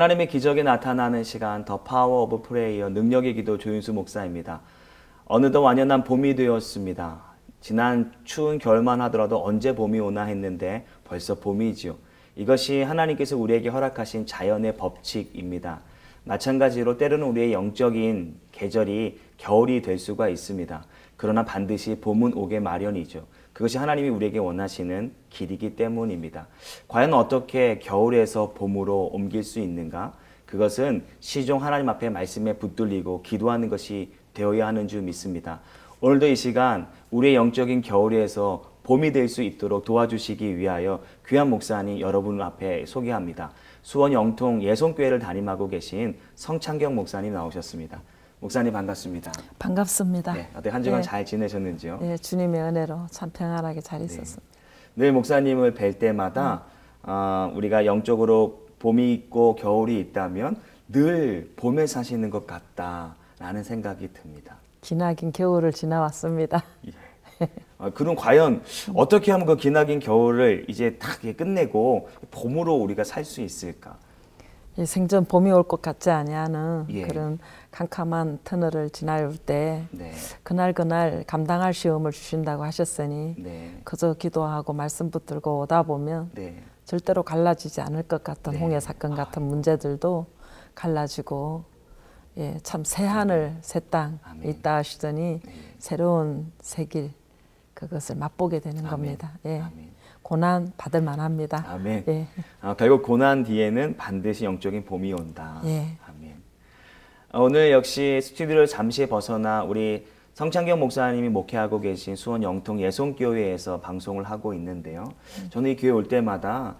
하나님의 기적이 나타나는 시간 더 파워 오브 프레이어 능력의 기도 조윤수 목사입니다. 어느덧 완연한 봄이 되었습니다. 지난 추운 겨울만 하더라도 언제 봄이 오나 했는데 벌써 봄이지요. 이것이 하나님께서 우리에게 허락하신 자연의 법칙입니다. 마찬가지로 때로는 우리의 영적인 계절이 겨울이 될 수가 있습니다. 그러나 반드시 봄은 오게 마련이죠. 그것이 하나님이 우리에게 원하시는 길이기 때문입니다. 과연 어떻게 겨울에서 봄으로 옮길 수 있는가? 그것은 시종 하나님 앞에 말씀에 붙들리고 기도하는 것이 되어야 하는 줄 믿습니다. 오늘도 이 시간 우리의 영적인 겨울에서 봄이 될 수 있도록 도와주시기 위하여 귀한 목사님 여러분 앞에 소개합니다. 수원 영통 예송교회를 담임하고 계신 성창경 목사님 나오셨습니다. 목사님 반갑습니다. 반갑습니다. 네, 어때 한 주간 네. 잘 지내셨는지요? 네, 주님의 은혜로 참 평안하게 잘 있었습니다. 늘 목사님을 뵐 때마다 우리가 영적으로 봄이 있고 겨울이 있다면 늘 봄에 사시는 것 같다라는 생각이 듭니다. 기나긴 겨울을 지나왔습니다. 예. 그럼 과연 어떻게 하면 그 기나긴 겨울을 이제 딱 끝내고 봄으로 우리가 살 수 있을까? 생전 봄이 올 것 같지 아니하는 예. 그런 캄캄한 터널을 지나올 때 네. 그날 감당할 시험을 주신다고 하셨으니 네. 그저 기도하고 말씀 붙들고 오다 보면 네. 절대로 갈라지지 않을 것 같던 네. 홍해 사건 같은 문제들도 갈라지고 참 새 하늘 새 땅 있다 하시더니 새로운 새 길 그것을 맛보게 되는 겁니다. 아멘. 고난 받을 만합니다. 아멘. 예. 결국 고난 뒤에는 반드시 영적인 봄이 온다. 예. 아멘. 오늘 역시 스튜디오를 잠시 벗어나 우리 성창경 목사님이 목회하고 계신 수원 영통 예송교회에서 방송을 하고 있는데요. 저는 이 교회 올 때마다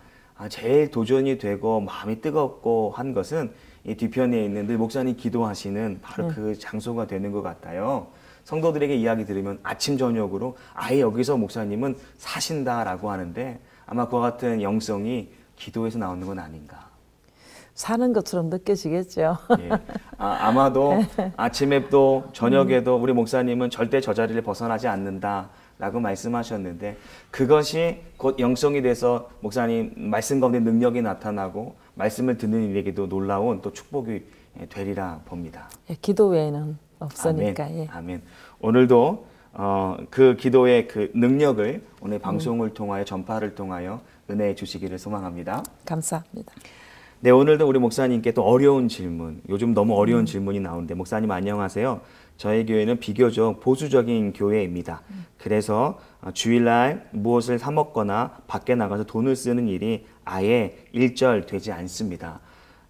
제일 도전이 되고 마음이 뜨겁고 한 것은 이 뒤편에 있는 늘 목사님 기도하시는 바로 그 장소가 되는 것 같아요. 성도들에게 이야기 들으면 아침 저녁으로 아예 여기서 목사님은 사신다라고 하는데 아마 그와 같은 영성이 기도에서 나오는 건 아닌가. 사는 것처럼 느껴지겠죠. 예. 아마도 아침에도 저녁에도 우리 목사님은 절대 저 자리를 벗어나지 않는다라고 말씀하셨는데 그것이 곧 영성이 돼서 목사님 말씀 가운데 능력이 나타나고 말씀을 듣는 이에게도 놀라운 또 축복이 되리라 봅니다. 기도 외에는 없으니까. 아멘. 아멘. 오늘도 그 기도의 그 능력을 오늘 방송을 통하여 전파를 통하여 은혜해 주시기를 소망합니다. 감사합니다. 네, 오늘도 우리 목사님께 또 어려운 질문, 요즘 너무 어려운 질문이 나오는데 목사님 안녕하세요. 저희 교회는 비교적 보수적인 교회입니다. 그래서 주일날 무엇을 사 먹거나 밖에 나가서 돈을 쓰는 일이 아예 일절되지 않습니다.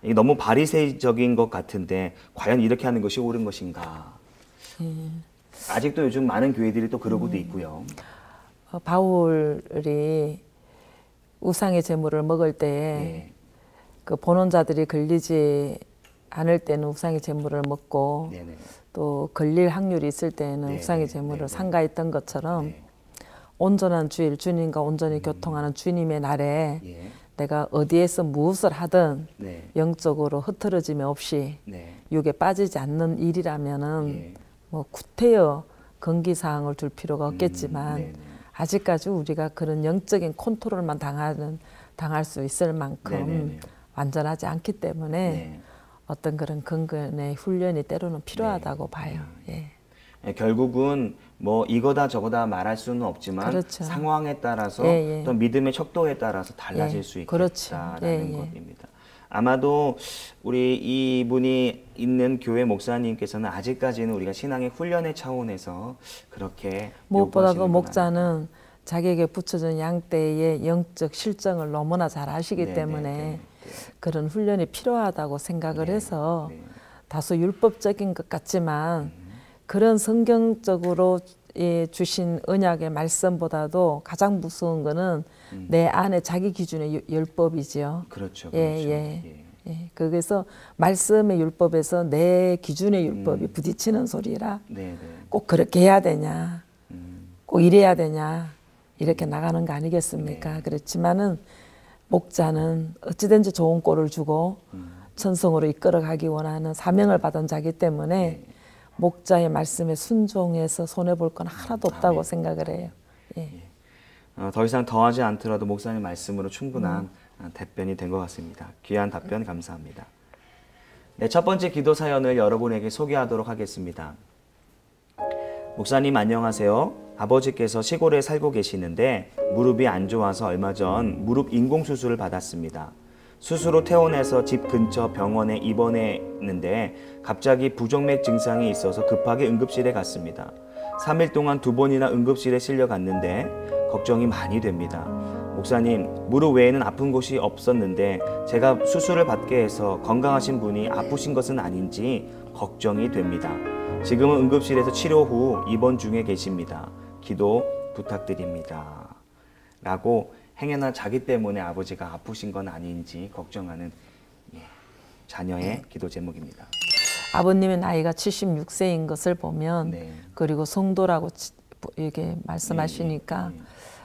이게 너무 바리새적인 것 같은데 과연 이렇게 하는 것이 옳은 것인가? 아직도 요즘 많은 교회들이 또 그러고도 있고요. 바울이 우상의 제물을 먹을 때에 그 본원자들이 걸리지 않을 때는 우상의 제물을 먹고 네네. 또 걸릴 확률이 있을 때는 우상의 제물을 삼가했던 것처럼 온전한 주일 주님과 온전히 교통하는 주님의 날에 내가 어디에서 무엇을 하든 영적으로 흐트러짐이 없이 육에 빠지지 않는 일이라면은 뭐 구태여 금기사항을 둘 필요가 없겠지만 아직까지 우리가 그런 영적인 컨트롤만 당할 수 있을 만큼 완전하지 않기 때문에 어떤 그런 근근의 훈련이 때로는 필요하다고 봐요. 결국은 뭐 이거다 저거다 말할 수는 없지만 그렇죠. 상황에 따라서 또 믿음의 척도에 따라서 달라질 수 있겠다라는 것입니다. 아마도 우리 이분이 있는 교회 목사님께서는 아직까지는 우리가 신앙의 훈련의 차원에서 그렇게 무엇보다도 목자는 자기에게 붙여진 양떼의 영적 실정을 너무나 잘 아시기 때문에 그런 훈련이 필요하다고 생각을 해서 다소 율법적인 것 같지만 그런 성경적으로 주신 언약의 말씀보다도 가장 무서운 거는 내 안에 자기 기준의 율법이지요. 그렇죠. 그래서 말씀의 율법에서 내 기준의 율법이 부딪히는 소리라 꼭 그렇게 해야 되냐, 꼭 이래야 되냐 이렇게 나가는 거 아니겠습니까? 그렇지만은 목자는 어찌든지 좋은 꼴을 주고 천성으로 이끌어가기 원하는 사명을 받은 자기 때문에 목자의 말씀에 순종해서 손해볼 건 하나도 없다고 생각을 해요. 더 이상 더하지 않더라도 목사님 말씀으로 충분한 답변이 된 것 같습니다. 귀한 답변 감사합니다. 네, 첫 번째 기도 사연을 여러분에게 소개하도록 하겠습니다. 목사님 안녕하세요. 아버지께서 시골에 살고 계시는데 무릎이 안 좋아서 얼마 전 무릎 인공수술을 받았습니다. 수술 후 퇴원해서 집 근처 병원에 입원했는데 갑자기 부정맥 증상이 있어서 급하게 응급실에 갔습니다. 3일 동안 2번이나 응급실에 실려갔는데 걱정이 많이 됩니다. 목사님, 무릎 외에는 아픈 곳이 없었는데 제가 수술을 받게 해서 건강하신 분이 아프신 것은 아닌지 걱정이 됩니다. 지금은 응급실에서 치료 후 입원 중에 계십니다. 기도 부탁드립니다. 라고 행여나 자기 때문에 아버지가 아프신 건 아닌지 걱정하는 자녀의 기도 제목입니다. 아버님의 나이가 76세인 것을 보면 네. 그리고 성도라고 이게 말씀하시니까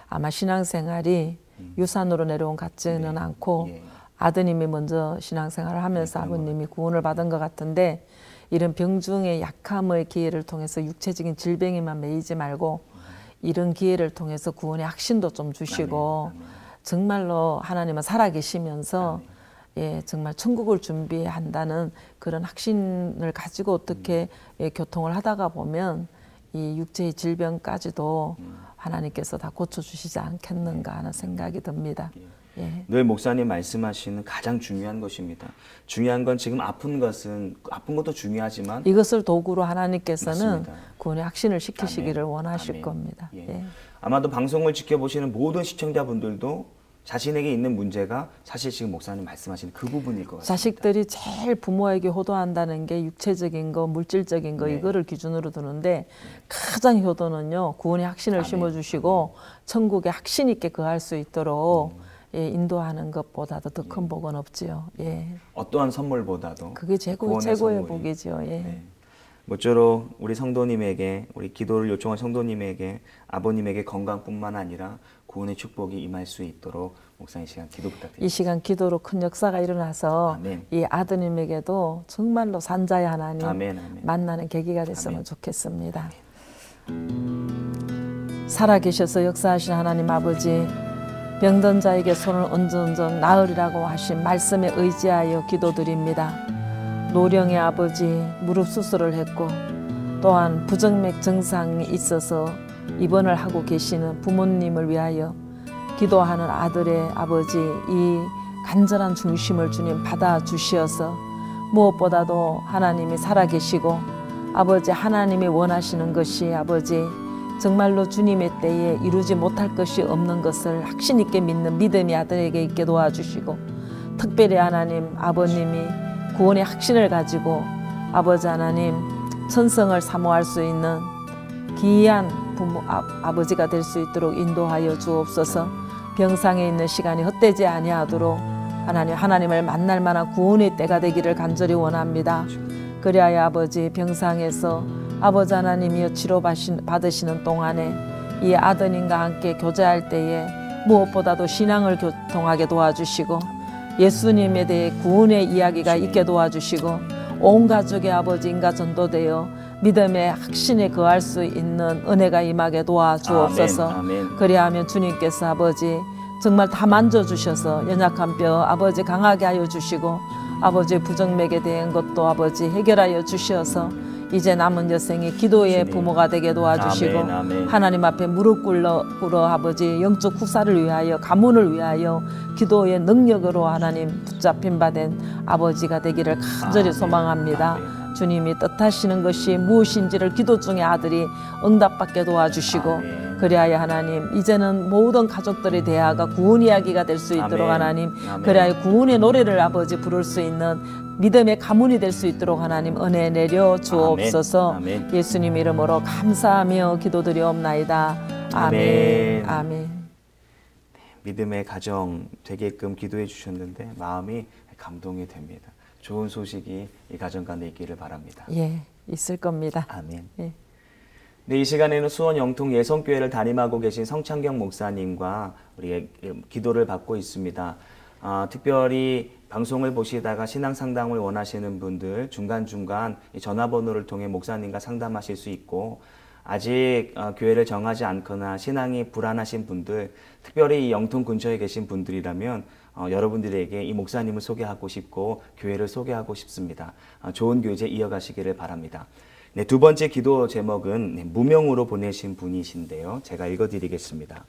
아마 신앙생활이 유산으로 내려온 같지는 않고 아드님이 먼저 신앙생활을 하면서 아버님이 구원을 받은 것 같은데 이런 병중의 약함의 기회를 통해서 육체적인 질병에만 매이지 말고 이런 기회를 통해서 구원의 확신도 좀 주시고 정말로 하나님은 살아계시면서 정말 천국을 준비한다는 그런 확신을 가지고 어떻게 교통을 하다가 보면 이 육체의 질병까지도 하나님께서 다 고쳐주시지 않겠는가 하는 생각이 듭니다. 늘 목사님 말씀하시는 가장 중요한 것입니다. 중요한 건 지금 아픈 것도 중요하지만 이것을 도구로 하나님께서는 맞습니다. 구원의 확신을 시키시기를 아멘. 원하실 아멘. 겁니다. 아마도 방송을 지켜보시는 모든 시청자분들도 자신에게 있는 문제가 사실 지금 목사님 말씀하시는 그 부분일 것 같습니다. 자식들이 제일 부모에게 호도한다는 게 육체적인 거, 물질적인 거 이거를 기준으로 두는데 가장 효도는요. 구원의 확신을 심어주시고 천국의 확신 있게 거할 수 있도록 인도하는 것보다도 더 큰 복은 없지요. 어떠한 선물보다도 그게 최고의 복이죠. 모쪼록 우리 성도님에게, 우리 기도를 요청한 성도님에게, 아버님에게 건강뿐만 아니라 구원의 축복이 임할 수 있도록 목사님 시간 기도 부탁드립니다. 이 시간 기도로 큰 역사가 일어나서 아멘. 이 아드님에게도 정말로 산자의 하나님 아멘, 아멘. 만나는 계기가 됐으면 아멘. 좋겠습니다. 살아계셔서 역사하신 하나님 아버지, 병든 자에게 손을 얹은 나으리라고 하신 말씀에 의지하여 기도드립니다. 노령의 아버지 무릎 수술을 했고 또한 부정맥 증상이 있어서 입원을 하고 계시는 부모님을 위하여 기도하는 아들의 아버지 이 간절한 중심을 주님 받아주시어서 무엇보다도 하나님이 살아계시고 아버지 하나님이 원하시는 것이 아버지 정말로 주님의 때에 이루지 못할 것이 없는 것을 확신 있게 믿는 믿음이 아들에게 있게 도와주시고 특별히 하나님 아버님이 구원의 확신을 가지고 아버지 하나님 천성을 사모할 수 있는 귀한 부모, 아버지가 될 수 있도록 인도하여 주옵소서. 병상에 있는 시간이 헛되지 아니하도록 하나님을 만날 만한 구원의 때가 되기를 간절히 원합니다. 그리하여 아버지 병상에서 아버지 하나님이여 치료받으시는 동안에 이 아드님과 함께 교제할 때에 무엇보다도 신앙을 교통하게 도와주시고 예수님에 대해 구원의 이야기가 있게 도와주시고 온 가족의 아버지 인가 전도되어 믿음의 확신에 거할 수 있는 은혜가 임하게 도와주옵소서. 아멘. 그리하면 주님께서 아버지 정말 다 만져주셔서 연약한 뼈 아버지 강하게 하여 주시고 아버지의 부정맥에 대한 것도 아버지 해결하여 주셔서 이제 남은 여생이 기도의 부모가 되게 도와주시고 아멘, 아멘. 하나님 앞에 무릎 꿇어 아버지 영적 후사를 위하여 가문을 위하여 기도의 능력으로 하나님 붙잡힌 바 된 아버지가 되기를 간절히 소망합니다. 아멘. 주님이 뜻하시는 것이 무엇인지를 기도 중에 아들이 응답받게 도와주시고 아멘. 그리하여 하나님 이제는 모든 가족들의 대화가 구원 이야기가 될 수 있도록 아멘. 하나님 아멘. 그리하여 구원의 노래를 아버지 부를 수 있는 믿음의 가문이 될 수 있도록 하나님 은혜 내려 주옵소서. 아멘. 예수님 이름으로 감사하며 기도드리옵나이다. 아멘. 아멘. 아멘. 믿음의 가정 되게끔 기도해 주셨는데 마음이 감동이 됩니다. 좋은 소식이 이 가정 가운데 있기를 바랍니다. 예, 있을 겁니다. 아멘. 예. 네, 이 시간에는 수원 영통 예성교회를 담임하고 계신 성창경 목사님과 우리 기도를 받고 있습니다. 특별히 방송을 보시다가 신앙 상담을 원하시는 분들 중간중간 이 전화번호를 통해 목사님과 상담하실 수 있고 아직 교회를 정하지 않거나 신앙이 불안하신 분들, 특별히 이 영통 근처에 계신 분들이라면 여러분들에게 이 목사님을 소개하고 싶고 교회를 소개하고 싶습니다. 좋은 교제 이어가시기를 바랍니다. 네, 두 번째 기도 제목은 무명으로 보내신 분이신데요. 제가 읽어드리겠습니다.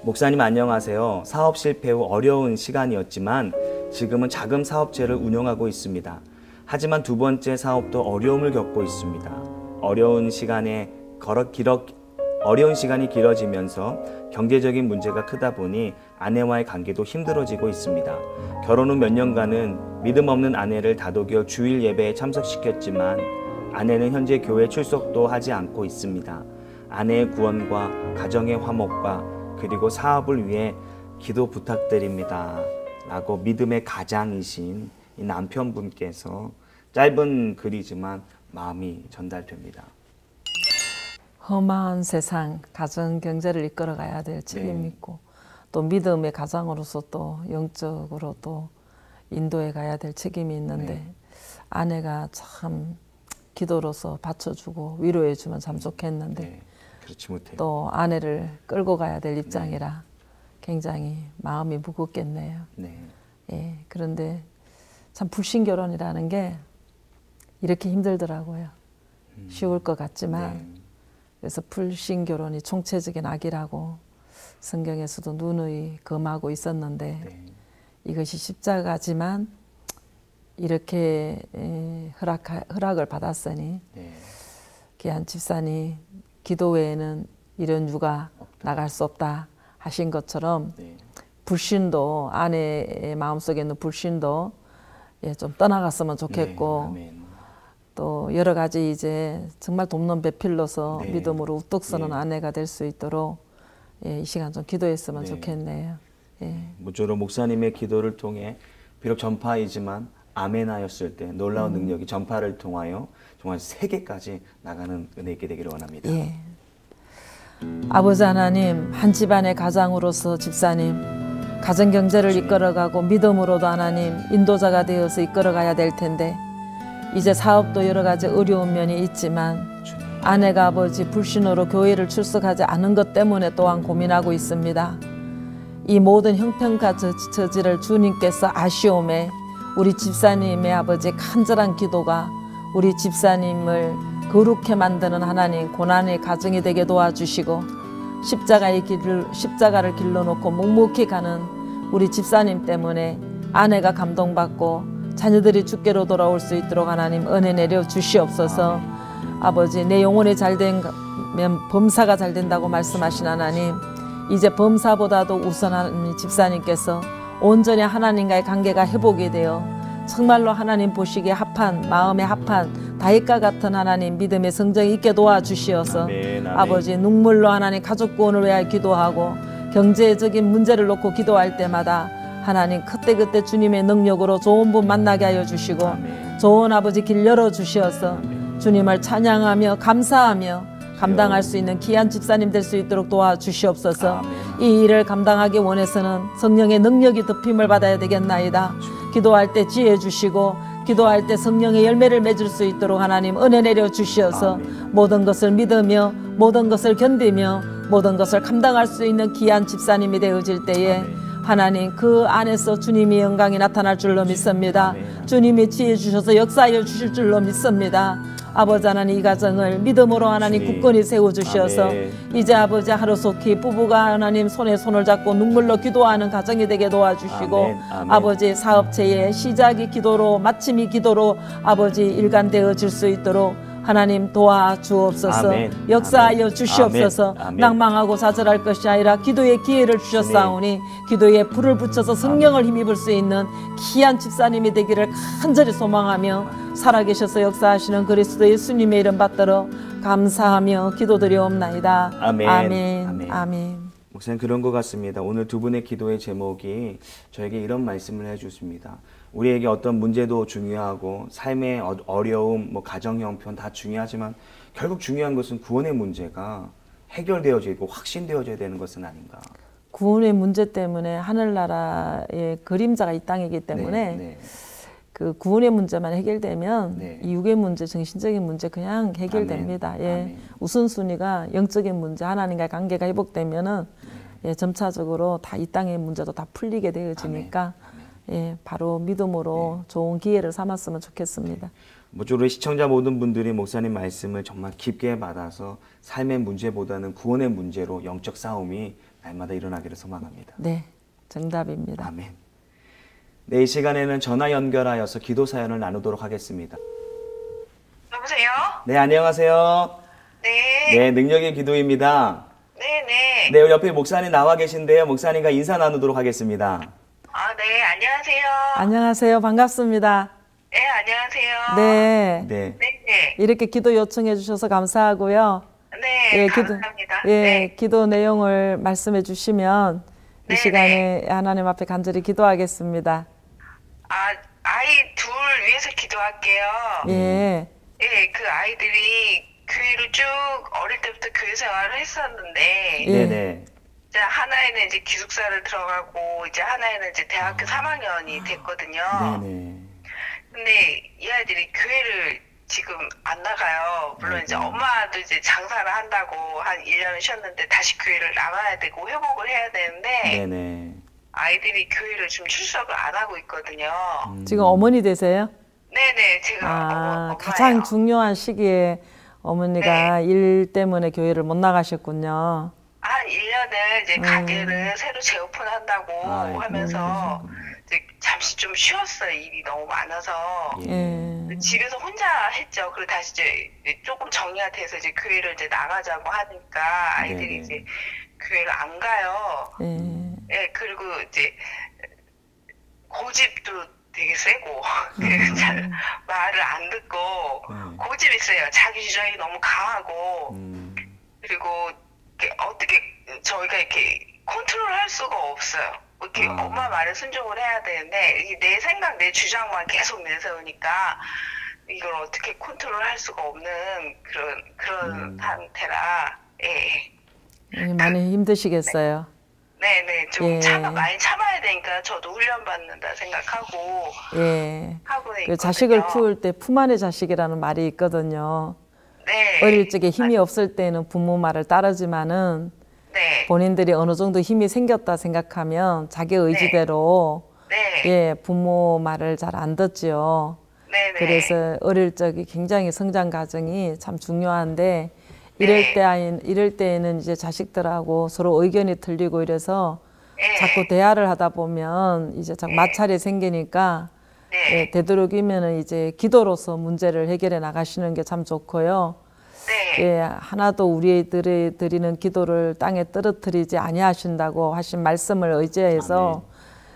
목사님 안녕하세요. 사업 실패 후 어려운 시간이었지만 지금은 자금 사업체를 운영하고 있습니다. 하지만 두 번째 사업도 어려움을 겪고 있습니다. 어려운 시간이 길어지면서 경제적인 문제가 크다 보니 아내와의 관계도 힘들어지고 있습니다. 결혼 후 몇 년간은 믿음 없는 아내를 다독여 주일 예배에 참석시켰지만 아내는 현재 교회 출석도 하지 않고 있습니다. 아내의 구원과 가정의 화목과 그리고 사업을 위해 기도 부탁드립니다. 라고 믿음의 가장이신 이 남편분께서 짧은 글이지만 마음이 전달됩니다. 험한 세상, 가정 경제를 이끌어 가야 될 책임이 있고 또 믿음의 가장으로서 또 영적으로 또 인도해 가야 될 책임이 있는데 아내가 참 기도로서 받쳐주고 위로해 주면 참 좋겠는데 그렇지 못해요. 또 아내를 끌고 가야 될 입장이라 굉장히 마음이 무겁겠네요. 예, 그런데 참 불신결혼이라는 게 이렇게 힘들더라고요. 쉬울 것 같지만 그래서 불신결혼이 총체적인 악이라고 성경에서도 누누이 금하고 있었는데 이것이 십자가지만 이렇게 허락을 받았으니 귀한 집사님 기도 외에는 이런 유가 나갈 수 없다 하신 것처럼 불신도 아내의 마음속에 있는 불신도 좀 떠나갔으면 좋겠고 또 여러 가지 이제 정말 돕는 배필로서 믿음으로 우뚝 서는 아내가 될 수 있도록 이 시간 좀 기도했으면 좋겠네요. 모쪼록 목사님의 기도를 통해 비록 전파이지만 아멘하였을 때 놀라운 능력이 전파를 통하여 정말 세계까지 나가는 은혜 있게 되기를 원합니다. 아버지 하나님, 한 집안의 가장으로서 집사님 가정 경제를 이끌어가고 믿음으로도 하나님 인도자가 되어서 이끌어가야 될 텐데 이제 사업도 여러 가지 어려운 면이 있지만 아내가 아버지 불신으로 교회를 출석하지 않은 것 때문에 또한 고민하고 있습니다. 이 모든 형편과 처지를 주님께서 아시오매 우리 집사님의 아버지 간절한 기도가 우리 집사님을 거룩해 만드는 하나님 고난의 가정이 되게 도와주시고 십자가를 길러놓고 묵묵히 가는 우리 집사님 때문에 아내가 감동받고 자녀들이 주께로 돌아올 수 있도록 하나님 은혜 내려 주시옵소서. 아버지 내 영혼이 잘되면 범사가 잘 된다고 말씀하신 하나님 이제 범사보다도 우선 하나님 집사님께서 온전히 하나님과의 관계가 회복이 되어 정말로 하나님 보시기에 합한 마음에 합한 다윗과 같은 하나님 믿음의 성정이 있게 도와주시어서 아버지 눈물로 하나님 가족 구원을 위하여 기도하고 경제적인 문제를 놓고 기도할 때마다 하나님 그때그때 주님의 능력으로 좋은 분 만나게 하여 주시고 좋은 아버지 길 열어주시어서 주님을 찬양하며 감사하며 감당할 수 있는 귀한 집사님 될 수 있도록 도와주시옵소서. 이 일을 감당하기 원해서는 성령의 능력이 덮임을 받아야 되겠나이다. 기도할 때 지혜 주시고 기도할 때 성령의 열매를 맺을 수 있도록 하나님 은혜 내려 주시어서 모든 것을 믿으며 모든 것을 견디며 모든 것을 감당할 수 있는 귀한 집사님이 되어질 때에 하나님 그 안에서 주님의 영광이 나타날 줄로 믿습니다. 주님이 지혜 주셔서 역사하여 주실 줄로 믿습니다. 아버지 하나님 이 가정을 믿음으로 하나님 굳건히 세워주셔서 이제 아버지 하루속히 부부가 하나님 손에 손을 잡고 눈물로 기도하는 가정이 되게 도와주시고 아버지 사업체의 시작이 기도로 마침이 기도로 아버지 일관되어질 수 있도록 하나님 도와주옵소서. 역사하여 주시옵소서. 낭망하고 좌절할 것이 아니라 기도의 기회를 주셨사오니 기도에 불을 붙여서 성령을 힘입을 수 있는 귀한 집사님이 되기를 간절히 소망하며 살아계셔서 역사하시는 그리스도 예수님의 이름 받들어 감사하며 기도드리옵나이다. 아멘. 목사님 그런 것 같습니다. 오늘 두 분의 기도의 제목이 저에게 이런 말씀을 해주십니다. 우리에게 어떤 문제도 중요하고 삶의 어려움, 가정 형편 다 중요하지만 결국 중요한 것은 구원의 문제가 해결되어져 있고 확신되어져야 되는 것은 아닌가. 구원의 문제 때문에 하늘나라의 그림자가 이 땅이기 때문에 그 구원의 문제만 해결되면 이 육의 문제, 정신적인 문제 그냥 해결됩니다. 우선순위가 영적인 문제, 하나님과의 관계가 회복되면은 예, 점차적으로 다 이 땅의 문제도 다 풀리게 되어지니까 예, 바로 믿음으로 좋은 기회를 삼았으면 좋겠습니다. 모쪼록 시청자 모든 분들이 목사님 말씀을 정말 깊게 받아서 삶의 문제보다는 구원의 문제로 영적 싸움이 날마다 일어나기를 소망합니다. 네, 정답입니다. 아멘. 네, 이 시간에는 전화 연결하여서 기도 사연을 나누도록 하겠습니다. 여보세요? 네, 안녕하세요. 네. 네, 능력의 기도입니다. 네네. 네, 우리 옆에 목사님 나와 계신데요. 목사님과 인사 나누도록 하겠습니다. 아, 네, 안녕하세요. 안녕하세요. 반갑습니다. 네, 안녕하세요. 네. 네. 네네. 이렇게 기도 요청해 주셔서 감사하고요. 네, 예, 감사합니다. 예, 네. 기도 내용을 말씀해 주시면 이 네, 시간에 하나님 앞에 간절히 기도하겠습니다. 아이 둘 위해서 기도할게요. 예. 예, 그 아이들이 교회를 쭉 어릴 때부터 교회 생활을 했었는데, 예. 네네. 이제 하나에는 이제 기숙사를 들어가고, 이제 하나에는 이제 대학교 3학년이 됐거든요. 네네. 근데 이 아이들이 교회를 지금 안 나가요. 물론 이제 엄마도 이제 장사를 한다고 한 1년을 쉬었는데 다시 교회를 나가야 되고 회복을 해야 되는데 네네. 아이들이 교회를 좀 출석을 안 하고 있거든요. 지금 어머니 되세요? 네네, 제가 엄마예요. 가장 중요한 시기에 어머니가 일 때문에 교회를 못 나가셨군요. 한 1년을 이제 가게를 새로 재오픈한다고 아이고, 하면서 이제 잠시 좀 쉬었어요. 일이 너무 많아서. 예. 집에서 혼자 했죠. 그리고 다시 이제 조금 정리가 돼서 이제 교회를 이제 나가자고 하니까 아이들이 네네. 이제 교회를 안 가요. 예. 예, 그리고 이제 고집도 되게 세고 잘 말을 안 듣고 고집이 세요. 자기 주장이 너무 강하고 그리고 이렇게 어떻게 저희가 이렇게 컨트롤할 수가 없어요. 이렇게 엄마 말에 순종을 해야 되는데 이게 내 생각, 내 주장만 계속 내세우니까 이걸 어떻게 컨트롤할 수가 없는 그런 상태라 예. 많이 힘드시겠어요. 네네 좀 예. 많이 참아야 되니까 저도 훈련받는다 생각하고 예. 하고 그 있거든요. 자식을 키울 때 품 안의 자식이라는 말이 있거든요. 네. 어릴 적에 힘이 없을 때는 부모 말을 따르지만은 네. 본인들이 어느 정도 힘이 생겼다 생각하면 자기 의지대로 네. 예, 부모 말을 잘 안 듣지요. 네네. 그래서 어릴 적이 굉장히 성장 과정이 참 중요한데 네. 이럴 때에는 이제 자식들하고 서로 의견이 틀리고 이래서 네. 자꾸 대화를 하다 보면 이제 자꾸 마찰이 생기니까 네. 예, 되도록이면은 이제 기도로서 문제를 해결해 나가시는 게 참 좋고요. 네. 예, 하나도 우리들이 드리는 기도를 땅에 떨어뜨리지 아니하신다고 하신 말씀을 의지해서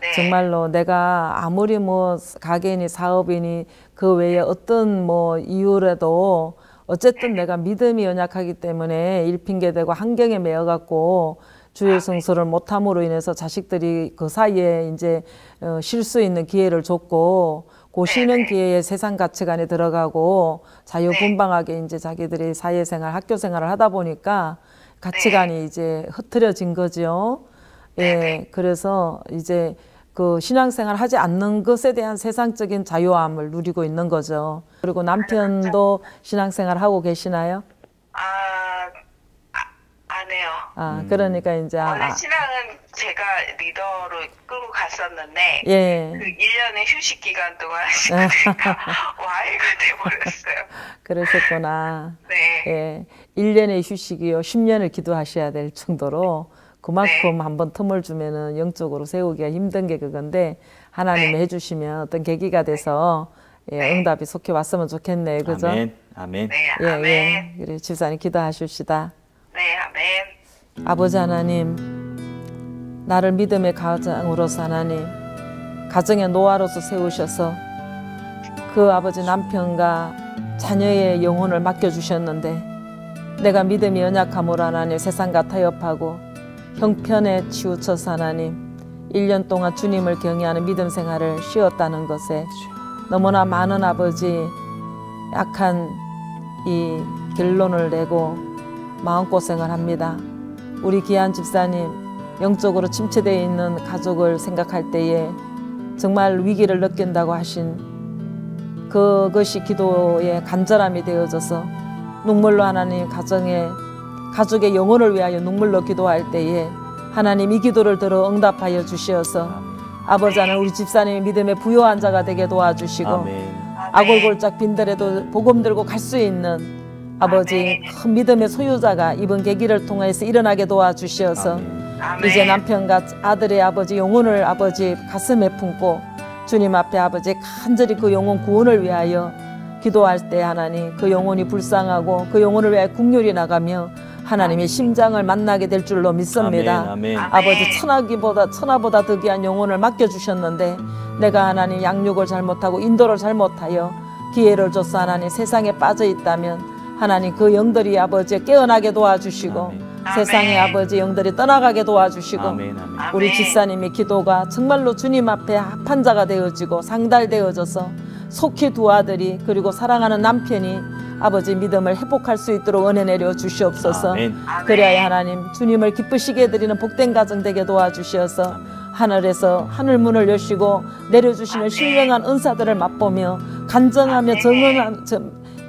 네. 정말로 내가 아무리 뭐 가게니 사업이니 그 외에 어떤 뭐 이유라도 어쨌든 내가 믿음이 연약하기 때문에 일핑계대고 환경에 매여갖고 주일 성수를 못함으로 인해서 자식들이 그 사이에 이제 쉴 수 있는 기회를 줬고 그 쉬는 기회에 세상 가치관에 들어가고 자유분방하게 이제 자기들이 사회생활, 학교생활을 하다 보니까 가치관이 이제 흐트러진 거죠. 예, 그래서 이제 그 신앙생활 하지 않는 것에 대한 세상적인 자유함을 누리고 있는 거죠. 그리고 남편도 신앙생활 하고 계시나요? 안 해요. 그러니까 이제 원래 신앙은 제가 리더로 끌고 갔었는데 예. 그 1년의 휴식 기간 동안 와이가 돼버렸어요. 그러셨구나. 네. 예. 1년의 휴식이요. 10년을 기도하셔야 될 정도로 그만큼 한번 틈을 주면은 영적으로 세우기가 힘든 게 그건데 하나님이 해주시면 어떤 계기가 돼서 예, 응답이 속히 왔으면 좋겠네요. 그죠? 아멘. 아멘. 네, 예, 아멘. 예. 그래, 집사님 기도하십시다. 네, 아멘. 아버지 하나님, 나를 믿음의 가장으로서 하나님, 가정의 노아로서 세우셔서 그 아버지 남편과 자녀의 영혼을 맡겨주셨는데 내가 믿음이 연약함으로 하나님 세상과 타협하고 형편에 치우쳐서 하나님 1년 동안 주님을 경외하는 믿음 생활을 쉬었다는 것에 너무나 많은 아버지 약한 이 결론을 내고 마음고생을 합니다. 우리 귀한 집사님 영적으로 침체되어 있는 가족을 생각할 때에 정말 위기를 느낀다고 하신 그것이 기도의 간절함이 되어져서 눈물로 하나님 가족의 영혼을 위하여 눈물로 기도할 때에 하나님 이 기도를 들어 응답하여 주시어서 아버지 하나님 우리 집사님의 믿음의 부요한 자가 되게 도와주시고 아멘. 아골골짝 빈들에도 복음 들고 갈 수 있는 아버지 큰 믿음의 소유자가 이번 계기를 통해서 일어나게 도와주시어서 아멘. 이제 남편과 아들의 아버지 영혼을 아버지 가슴에 품고 주님 앞에 아버지 간절히 그 영혼 구원을 위하여 기도할 때 하나님 그 영혼이 불쌍하고 그 영혼을 위하여 국률이 나가며 하나님의 심장을 만나게 될 줄로 믿습니다. 아멘, 아멘. 아버지 천하보다 더 귀한 영혼을 맡겨주셨는데 내가 하나님 양육을 잘못하고 인도를 잘못하여 기회를 줘서 하나님 세상에 빠져 있다면 하나님 그 영들이 아버지 깨어나게 도와주시고 아멘. 세상의 아버지 영들이 떠나가게 도와주시고 아멘, 아멘. 우리 집사님의 기도가 정말로 주님 앞에 합한 자가 되어지고 상달되어져서 속히 두 아들이 그리고 사랑하는 남편이 아버지 믿음을 회복할 수 있도록 은혜 내려 주시옵소서. 아멘. 그래야 하나님 주님을 기쁘시게 해드리는 복된 가정 되게 도와주시어서 하늘에서 하늘문을 여시고 내려주시는 신령한 은사들을 맛보며 간정하며 정언한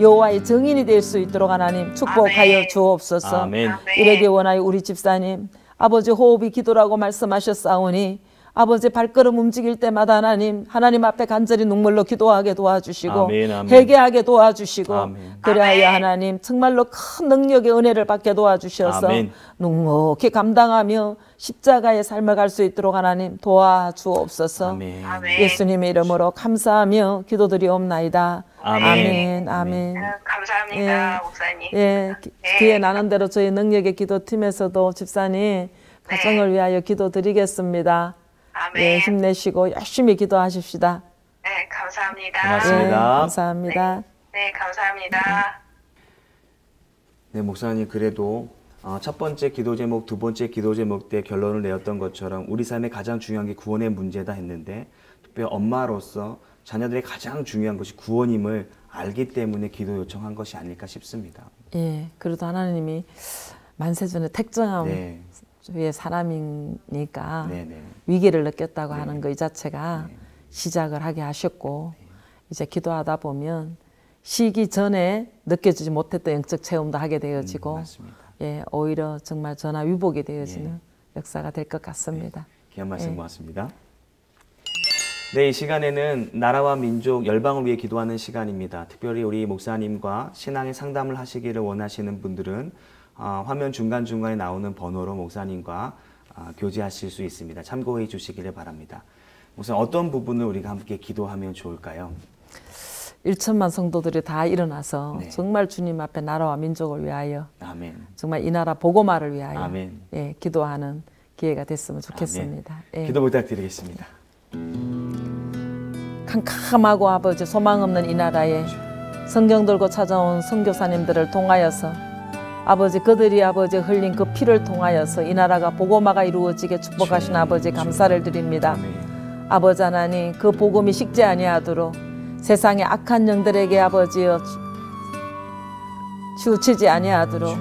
여호와의 증인이 될 수 있도록 하나님 축복하여 주옵소서. 아멘. 이러기 원하여 우리 집사님 아버지 호흡이 기도라고 말씀하셨사오니 아버지 발걸음 움직일 때마다 하나님 앞에 간절히 눈물로 기도하게 도와주시고 아멘, 아멘. 회개하게 도와주시고 아멘. 그래야 하나님 정말로 큰 능력의 은혜를 받게 도와주셔서 아멘. 묵묵히 감당하며 십자가의 삶을 갈 수 있도록 하나님 도와주옵소서. 아멘. 아멘. 예수님의 이름으로 감사하며 기도드리옵나이다. 아멘. 아멘. 아멘. 감사합니다, 목사님. 예, 네. 뒤에 나눈 대로 저희 능력의 기도팀에서도 집사님 가정을 위하여 기도드리겠습니다. 아멘. 예, 힘내시고 열심히 기도하십시다. 네, 감사합니다. 고맙습니다. 예, 감사합니다. 네, 감사합니다. 네, 목사님 그래도 첫 번째 기도 제목, 두 번째 기도 제목 때 결론을 내었던 것처럼 우리 삶의 가장 중요한 게 구원의 문제다 했는데 특별히 엄마로서 자녀들의 가장 중요한 것이 구원임을 알기 때문에 기도 요청한 것이 아닐까 싶습니다. 예, 그래도 하나님이 만세전에 택정한 네. 주의 사람이니까 네, 네. 위기를 느꼈다고 하는 거 이 자체가 시작을 하게 하셨고 이제 기도하다 보면 시기 전에 느껴지지 못했던 영적 체험도 하게 되어지고 맞습니다. 예, 오히려 정말 전화 위복이 되어지는 역사가 될 것 같습니다. 귀한 말씀 고맙습니다. 네, 이 시간에는 나라와 민족, 열방을 위해 기도하는 시간입니다. 특별히 우리 목사님과 신앙의 상담을 하시기를 원하시는 분들은 화면 중간중간에 나오는 번호로 목사님과 교제하실 수 있습니다. 참고해 주시기를 바랍니다. 우선 어떤 부분을 우리가 함께 기도하면 좋을까요? 1천만 성도들이 다 일어나서 네. 정말 주님 앞에 나라와 민족을 위하여 아멘. 정말 이 나라 복음화를 위하여 아멘. 예, 기도하는 기회가 됐으면 좋겠습니다. 예. 기도 부탁드리겠습니다. 캄캄하고 아버지 소망 없는 이 나라에 성경 들고 찾아온 선교사님들을 통하여서 아버지 그들이 아버지 흘린 그 피를 통하여서 이 나라가 복음화가 이루어지게 축복하신 아버지 감사를 드립니다. 아멘. 아버지 하나님 그 복음이 식지 아니하도록 세상의 악한 영들에게 아버지여 치우치지 아니하도록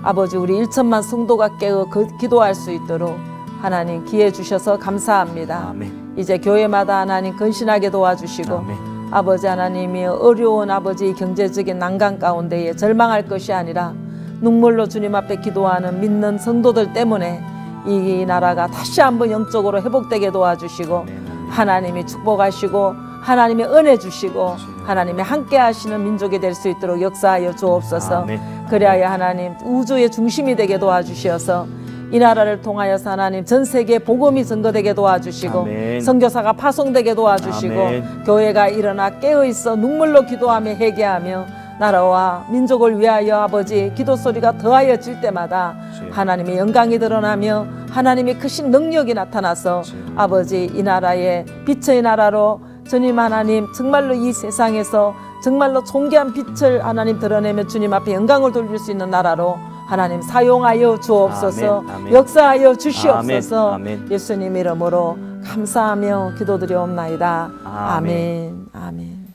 아버지 우리 1천만 성도가 깨어 기도할 수 있도록 하나님 기회 주셔서 감사합니다. 아멘. 이제 교회마다 하나님 근신하게 도와주시고 아멘. 아버지 하나님이 어려운 아버지 경제적인 난간 가운데에 절망할 것이 아니라 눈물로 주님 앞에 기도하는 믿는 성도들 때문에 이 나라가 다시 한번 영적으로 회복되게 도와주시고 하나님이 축복하시고 하나님의 은혜 주시고 하나님이 함께 하시는 민족이 될 수 있도록 역사하여 주옵소서. 아멘. 그리하여 하나님 우주의 중심이 되게 도와주시어서 이 나라를 통하여서 하나님 전 세계에 복음이 증거되게 도와주시고 아멘. 선교사가 파송되게 도와주시고 아멘. 교회가 일어나 깨어있어 눈물로 기도하며 회개하며 나라와 민족을 위하여 아버지 기도 소리가 더하여질 때마다 하나님의 영광이 드러나며 하나님의 크신 능력이 나타나서 아버지 이 나라의 빛의 나라로 주님 하나님 정말로 이 세상에서 정말로 존귀한 빛을 하나님 드러내며 주님 앞에 영광을 돌릴 수 있는 나라로 하나님 사용하여 주옵소서. 아멘, 아멘. 역사하여 주시옵소서. 아멘, 아멘. 예수님 이름으로 감사하며 기도드리옵나이다. 아멘. 아멘. 아멘.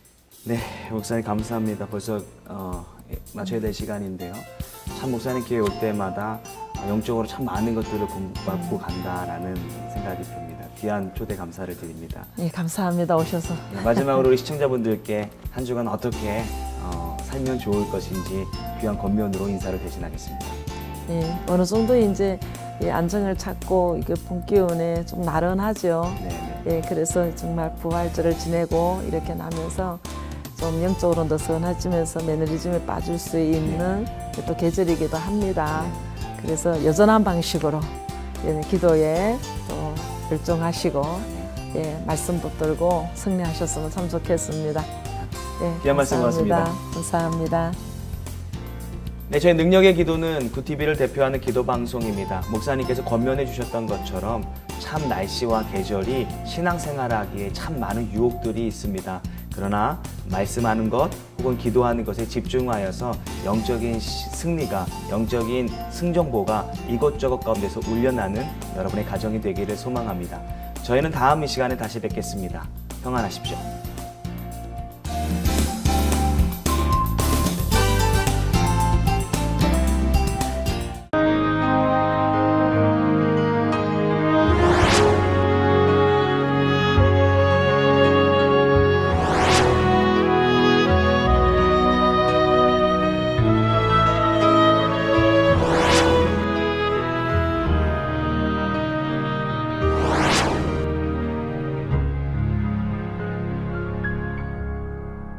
네, 목사님 감사합니다. 벌써 마쳐야 될 시간인데요. 참 목사님 교회 올 때마다 영적으로 참 많은 것들을 공부받고 간다라는 생각이 듭니다. 귀한 초대 감사를 드립니다. 예, 감사합니다. 오셔서. 네, 마지막으로 우리 시청자분들께 한 주간 어떻게 살면 좋을 것인지 귀한 권면으로 인사를 대신하겠습니다. 예, 어느 정도 이제 예, 안정을 찾고 이게 봄 기운에 좀 나른하죠. 네. 예, 그래서 정말 부활절을 지내고 이렇게 나면서 좀 영적으로 느슨해지면서 매너리즘에 빠질 수 있는 또 계절이기도 합니다. 그래서 여전한 방식으로 예, 기도에 또 열정하시고 예, 말씀 붙들고 승리하셨으면 참 좋겠습니다. 예, 귀한 말씀 고맙습니다. 감사합니다. 네, 저희 능력의 기도는 구TV를 대표하는 기도 방송입니다. 목사님께서 권면해 주셨던 것처럼 참 날씨와 계절이 신앙생활하기에 참 많은 유혹들이 있습니다. 그러나 말씀하는 것 혹은 기도하는 것에 집중하여서 영적인 승리가, 영적인 승정보가 이것저것 가운데서 울려나는 여러분의 가정이 되기를 소망합니다. 저희는 다음 이 시간에 다시 뵙겠습니다. 평안하십시오.